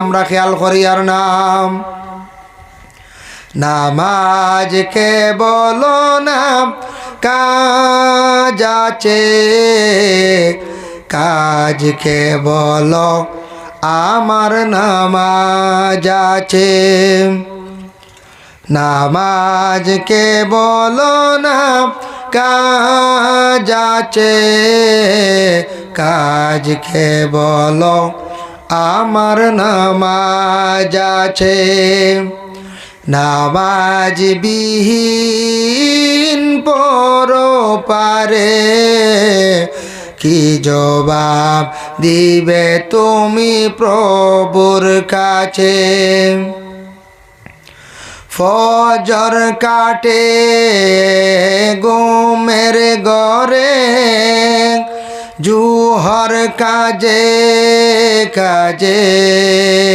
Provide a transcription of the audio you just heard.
আমরা খেয়াল করি আর নাম নামাজ কেবল নাম কাজ আছে কাজ কেবল আমার নামাজ আছে নামাজ কেবল নাম কাজ আছে কাজ কেবল আমার নামাজ আছে নামাজ বিহীন পরপারে কি জবাব দিবে তুমি প্রভুর কাছে ফজর কাটে ঘুমের ঘরে জুহর কাজে কাজে